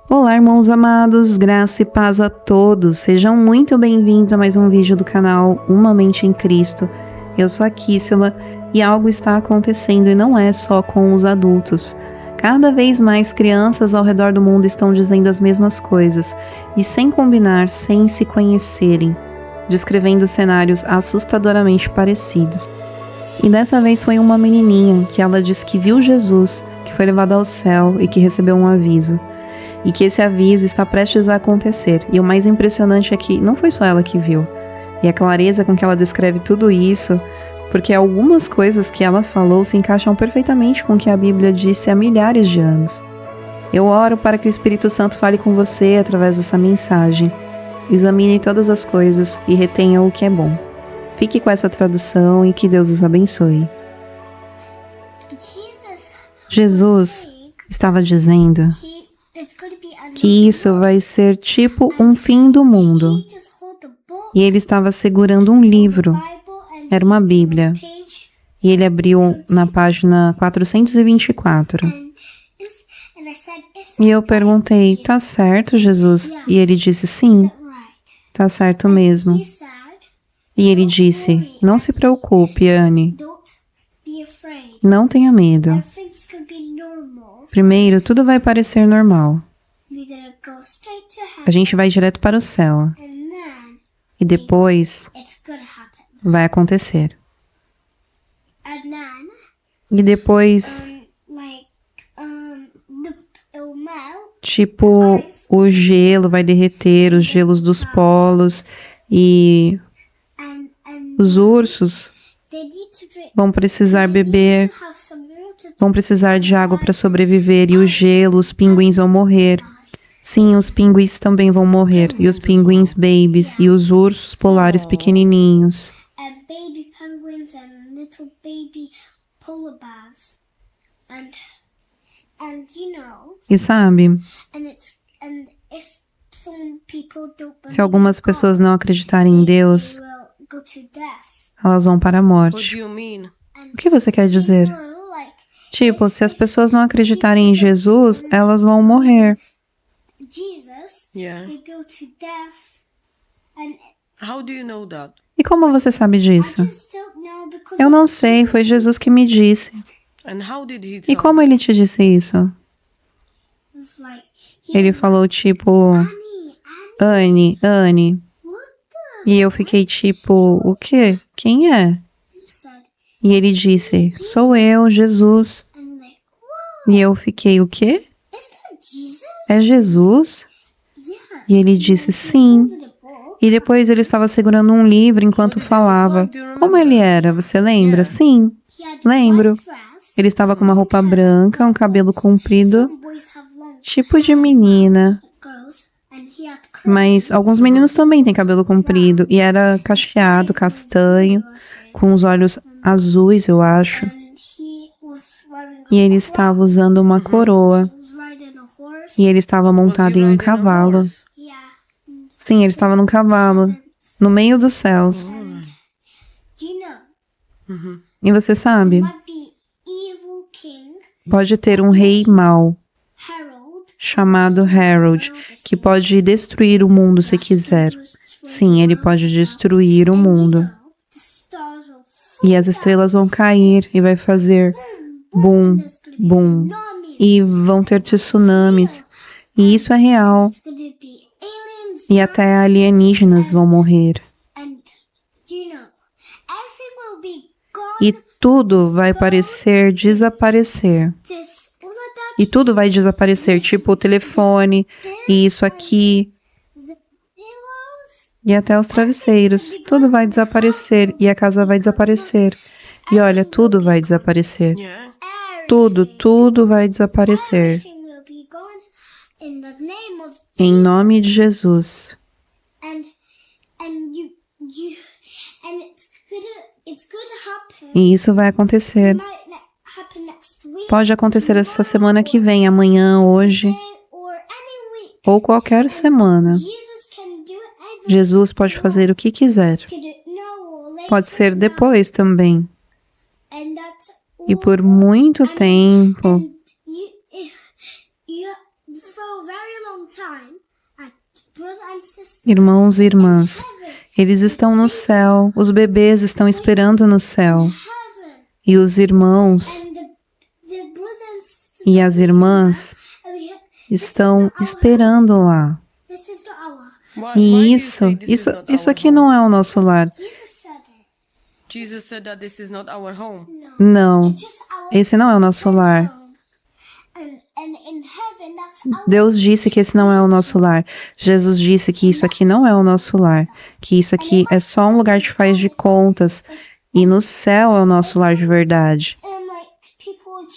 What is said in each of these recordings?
Olá, irmãos amados, graça e paz a todos. Sejam muito bem-vindos a mais um vídeo do canal Uma Mente em Cristo. Eu sou a Kissela e algo está acontecendo e não é só com os adultos. Cada vez mais crianças ao redor do mundo estão dizendo as mesmas coisas e sem combinar, sem se conhecerem, descrevendo cenários assustadoramente parecidos. E dessa vez foi uma menininha que ela disse que viu Jesus, que foi levado ao céu e que recebeu um aviso. E que esse aviso está prestes a acontecer. E o mais impressionante é que não foi só ela que viu. E a clareza com que ela descreve tudo isso, porque algumas coisas que ela falou se encaixam perfeitamente com o que a Bíblia disse há milhares de anos. Eu oro para que o Espírito Santo fale com você através dessa mensagem. Examine todas as coisas e retenha o que é bom. Fique com essa tradução e que Deus os abençoe. Jesus estava dizendo que isso vai ser tipo um fim do mundo. E ele estava segurando um livro. Era uma Bíblia. E ele abriu na página 424. E eu perguntei, tá certo, Jesus? E ele disse, sim, tá certo mesmo. E ele disse, não se preocupe, Anne. Não tenha medo. Primeiro, tudo vai parecer normal. A gente vai direto para o céu. E depois vai acontecer. E depois, tipo, o gelo vai derreter, os gelos dos polos, e os ursos vão precisar beber, vão precisar de água para sobreviver, e o gelo, os pinguins vão morrer. Sim, os pinguins também vão morrer, e os pinguins babies, e os ursos polares pequenininhos. E sabe, se algumas pessoas não acreditarem em Deus, elas vão para a morte. O que você quer dizer? Tipo, se as pessoas não acreditarem em Jesus, elas vão morrer. E como você sabe disso? Eu não sei, foi Jesus que me disse. E como ele te disse isso? Ele falou tipo, Anne. E eu fiquei tipo, o quê? Quem é? E ele disse, sou eu, Jesus. E eu fiquei, o quê? É Jesus? E ele disse, sim. E depois ele estava segurando um livro enquanto falava. Como ele era? Você lembra? Sim, lembro. Ele estava com uma roupa branca, um cabelo comprido, tipo de menina. Mas alguns meninos também têm cabelo comprido. E era cacheado, castanho, com os olhos azuis, eu acho. E ele estava usando uma coroa. E ele estava montado em um cavalo. Sim, ele estava num cavalo, no meio dos céus. E você sabe, pode ter um rei mau, chamado Harold, que pode destruir o mundo se quiser. Sim, ele pode destruir o mundo. E as estrelas vão cair e vai fazer bum, bum. E vão ter tsunamis. E isso é real. E até alienígenas vão morrer. E tudo vai parecer desaparecer. E tudo vai desaparecer, tipo o telefone, e isso aqui. E até os travesseiros. Tudo vai desaparecer, e a casa vai desaparecer. E olha, tudo vai desaparecer. Tudo vai desaparecer. Em nome de Jesus. E isso vai acontecer. Pode acontecer essa semana que vem, amanhã, hoje, ou qualquer semana. Jesus pode fazer o que quiser. Pode ser depois também. E por muito tempo, Irmãos e irmãs, eles estão no céu, os bebês estão esperando no céu. E os irmãos e as irmãs estão esperando lá. E isso aqui não é o nosso lar. Não, esse não é o nosso lar. Deus disse que esse não é o nosso lar. Jesus disse que isso aqui não é o nosso lar. Que isso aqui é só um lugar de faz de contas. E no céu é o nosso lar de verdade.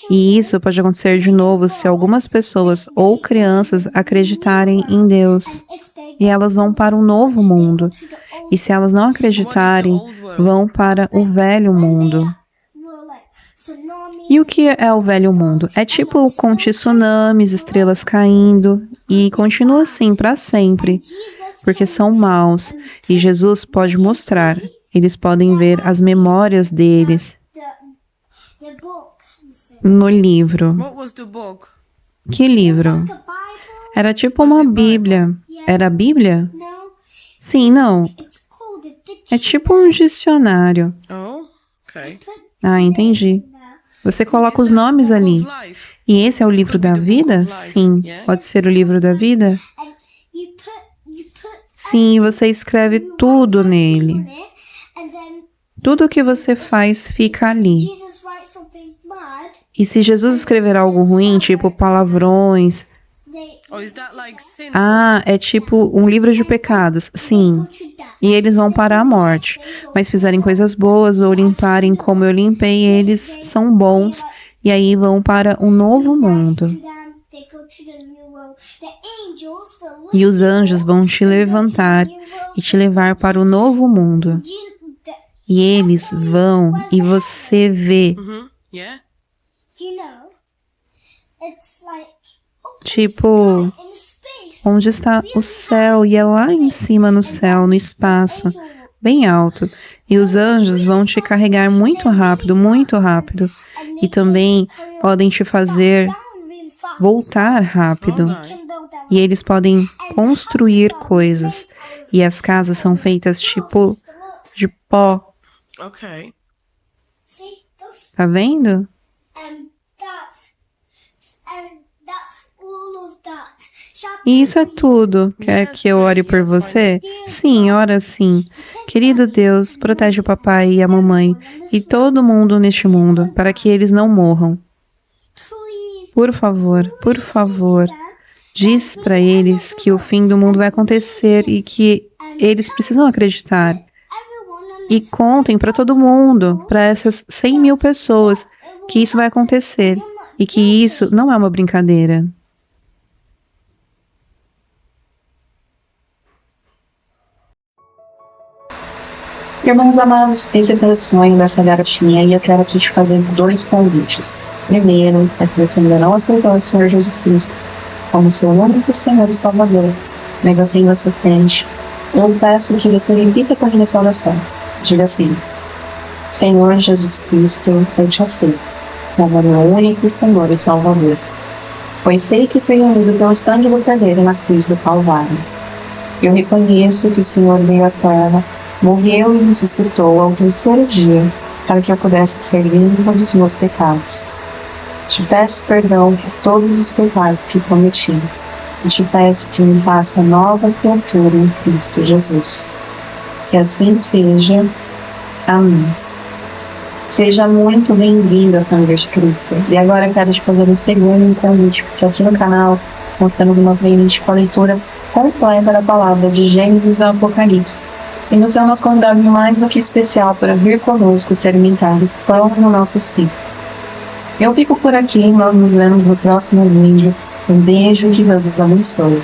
E isso pode acontecer de novo se algumas pessoas ou crianças acreditarem em Deus. E elas vão para um novo mundo. E se elas não acreditarem, vão para o velho mundo. E o que é o velho mundo? É tipo com tsunamis, estrelas caindo, e continua assim para sempre, porque são maus. E Jesus pode mostrar, eles podem ver as memórias deles no livro. Que livro? Era tipo uma Bíblia. Era a Bíblia? Sim, não. É tipo um dicionário. Ah, entendi. Você coloca os nomes ali. E esse é o livro da vida? Sim. Pode ser o livro da vida? Sim, você escreve tudo nele. Tudo o que você faz fica ali. E se Jesus escrever algo ruim, tipo palavrões... Ah, é tipo um livro de pecados, sim. E eles vão para a morte. Mas fizerem coisas boas ou limparem como eu limpei, eles são bons. E aí vão para um novo mundo. E os anjos vão te levantar e te levar para o novo mundo. E eles vão e você vê. Tipo, onde está o céu? E é lá em cima no céu, no espaço, bem alto. E os anjos vão te carregar muito rápido, muito rápido. E também podem te fazer voltar rápido. E eles podem construir coisas. E as casas são feitas tipo de pó. Tá vendo? E isso é tudo. Quer que eu ore por você? Sim, ora sim. Querido Deus, protege o papai e a mamãe e todo mundo neste mundo, para que eles não morram. Por favor, diz para eles que o fim do mundo vai acontecer e que eles precisam acreditar. E contem para todo mundo, para essas 100 mil pessoas, que isso vai acontecer e que isso não é uma brincadeira. Irmãos amados, esse é o sonho dessa garotinha e eu quero aqui te fazer 2 convites. Primeiro, é se você ainda não aceitou o Senhor Jesus Cristo como seu único Senhor e Salvador, mas assim você sente, eu peço que você repita por essa oração. Diga assim: Senhor Jesus Cristo, eu te aceito como meu único Senhor e Salvador, pois sei que fui unido pelo sangue do Cordeiro na cruz do Calvário. Eu reconheço que o Senhor veio à terra, morreu e ressuscitou ao 3º dia, para que eu pudesse ser limpo dos meus pecados. Te peço perdão por todos os pecados que cometi, e te peço que me faça nova criatura em Cristo Jesus. Que assim seja. Amém. Seja muito bem-vindo à família de Cristo. E agora eu quero te fazer um segundo convite, porque aqui no canal nós temos uma playlist com a leitura completa da palavra de Gênesis ao Apocalipse. E você é o nosso convidado mais do que especial para vir conosco se alimentar do pão no nosso espírito. Eu fico por aqui, nós nos vemos no próximo vídeo. Um beijo e que Deus os abençoe.